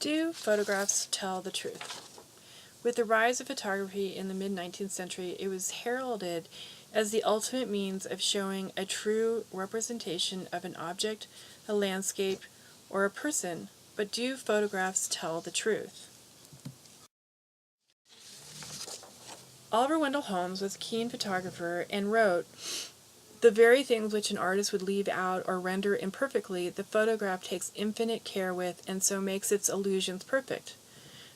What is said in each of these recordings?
Do photographs tell the truth? With the rise of photography in the mid-19th century, it was heralded as the ultimate means of showing a true representation of an object, a landscape, or a person. But do photographs tell the truth? Oliver Wendell Holmes was a keen photographer and wrote, "The very things which an artist would leave out or render imperfectly, the photograph takes infinite care with, and so makes its illusions perfect."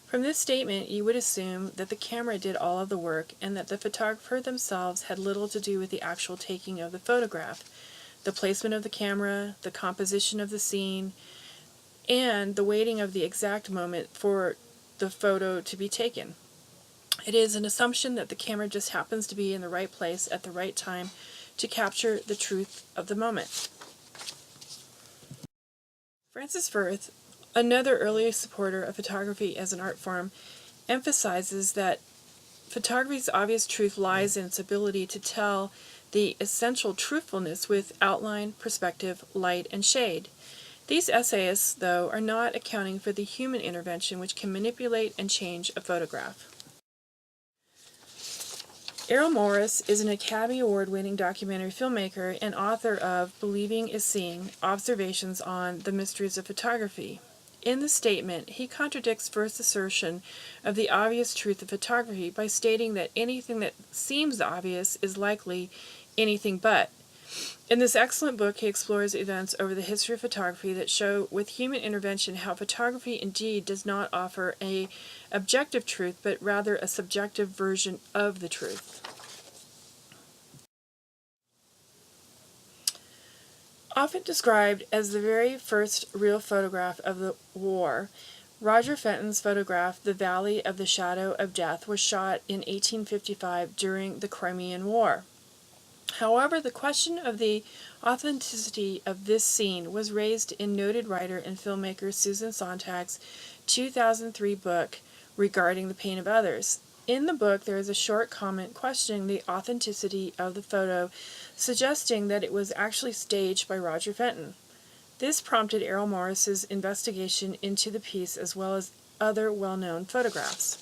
From this statement, you would assume that the camera did all of the work, and that the photographer themselves had little to do with the actual taking of the photograph, the placement of the camera, the composition of the scene, and the waiting of the exact moment for the photo to be taken. It is an assumption that the camera just happens to be in the right place at the right time to capture the truth of the moment. Francis Firth, another early supporter of photography as an art form, emphasizes that photography's obvious truth lies in its ability to tell the essential truthfulness with outline, perspective, light, and shade. These essayists, though, are not accounting for the human intervention which can manipulate and change a photograph. Errol Morris is an Academy Award-winning documentary filmmaker and author of Believing is Seeing: Observations on the Mysteries of Photography. In the statement, he contradicts Firth's assertion of the obvious truth of photography by stating that anything that seems obvious is likely anything but. In this excellent book, he explores events over the history of photography that show, with human intervention, how photography indeed does not offer an objective truth, but rather a subjective version of the truth. Often described as the very first real photograph of the war, Roger Fenton's photograph, The Valley of the Shadow of Death, was shot in 1855 during the Crimean War. However, the question of the authenticity of this scene was raised in noted writer and filmmaker Susan Sontag's 2003 book, Regarding the Pain of Others. In the book, there is a short comment questioning the authenticity of the photo, suggesting that it was actually staged by Roger Fenton. This prompted Errol Morris's investigation into the piece, as well as other well-known photographs.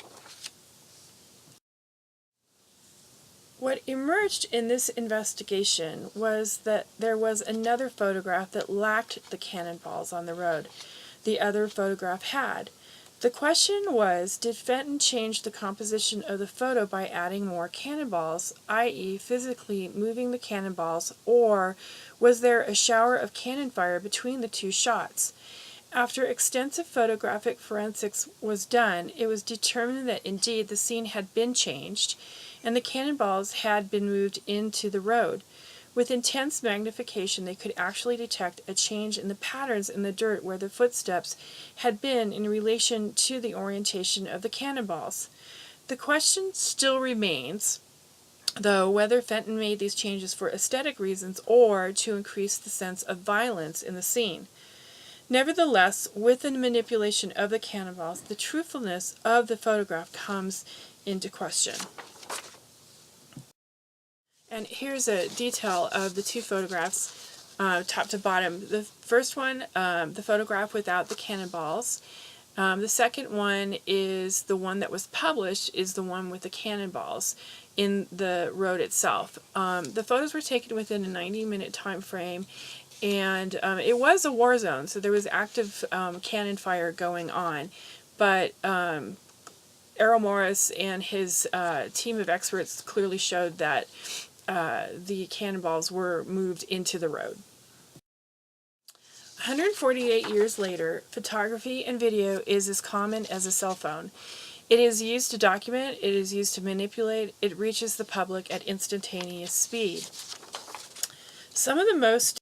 What emerged in this investigation was that there was another photograph that lacked the cannonballs on the road the other photograph had. The question was, did Fenton change the composition of the photo by adding more cannonballs, i.e. physically moving the cannonballs, or was there a shower of cannon fire between the two shots? After extensive photographic forensics was done, it was determined that indeed the scene had been changed, and the cannonballs had been moved into the road. With intense magnification, they could actually detect a change in the patterns in the dirt where the footsteps had been in relation to the orientation of the cannonballs. The question still remains, though, whether Fenton made these changes for aesthetic reasons or to increase the sense of violence in the scene. Nevertheless, with the manipulation of the cannonballs, the truthfulness of the photograph comes into question. And here's a detail of the two photographs, top to bottom. The first one, the photograph without the cannonballs. The second one is the one that was published, is the one with the cannonballs in the road itself. The photos were taken within a 90-minute time frame, and it was a war zone, so there was active cannon fire going on. But Errol Morris and his team of experts clearly showed that the cannonballs were moved into the road. 148 years later, photography and video is as common as a cell phone. It is used to document, it is used to manipulate, it reaches the public at instantaneous speed. Some of the most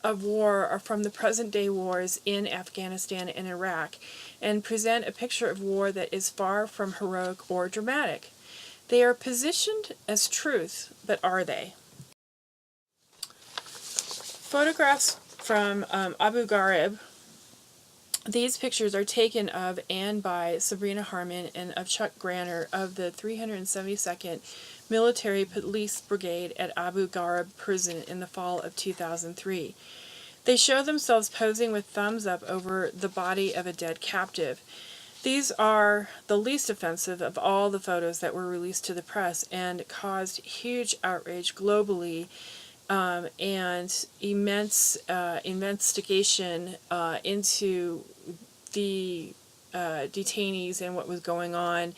of war are from the present-day wars in Afghanistan and Iraq, and present a picture of war that is far from heroic or dramatic. They are positioned as truth, but are they? Photographs from Abu Ghraib. These pictures are taken of and by Sabrina Harmon and of Chuck Granner of the 372nd Military Police Brigade at Abu Ghraib Prison in the fall of 2003. They show themselves posing with thumbs up over the body of a dead captive. These are the least offensive of all the photos that were released to the press and caused huge outrage globally, and immense investigation into the detainees and what was going on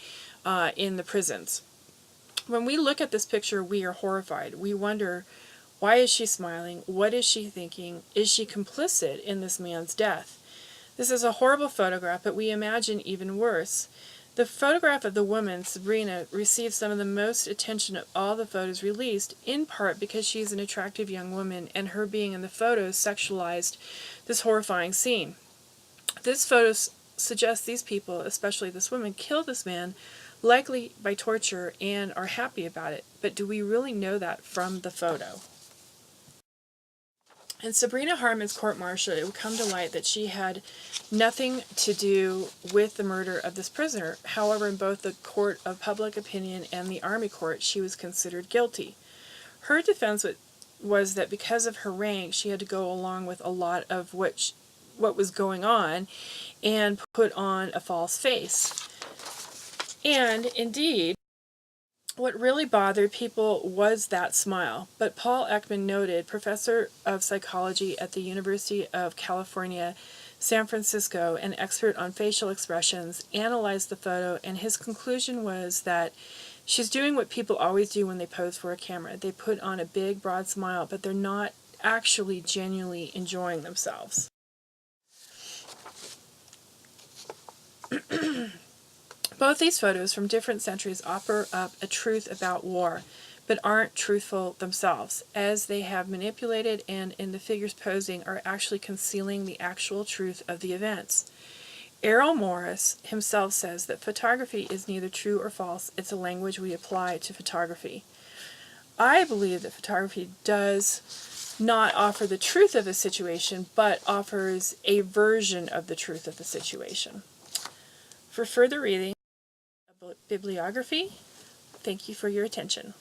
in the prisons. When we look at this picture, we are horrified. We wonder, why is she smiling? What is she thinking? Is she complicit in this man's death? This is a horrible photograph, but we imagine even worse. The photograph of the woman, Sabrina, received some of the most attention of all the photos released, in part because she's an attractive young woman, and her being in the photos sexualized this horrifying scene. This photo suggests these people, especially this woman, killed this man, likely by torture, and are happy about it. But do we really know that from the photo? In Sabrina Harmon's court-martial, it would come to light that she had nothing to do with the murder of this prisoner. However, in both the court of public opinion and the army court, she was considered guilty. Her defense was that because of her rank, she had to go along with a lot of what was going on and put on a false face. And indeed, what really bothered people was that smile. But Paul Ekman noted, professor of psychology at the University of California, San Francisco, an expert on facial expressions, analyzed the photo, and his conclusion was that she's doing what people always do when they pose for a camera. They put on a big, broad smile, but they're not actually genuinely enjoying themselves. Both these photos from different centuries offer up a truth about war, but aren't truthful themselves, as they have manipulated and in the figures posing are actually concealing the actual truth of the events. Errol Morris himself says that photography is neither true or false, it's a language we apply to photography. I believe that photography does not offer the truth of a situation, but offers a version of the truth of the situation. For further reading, bibliography. Thank you for your attention.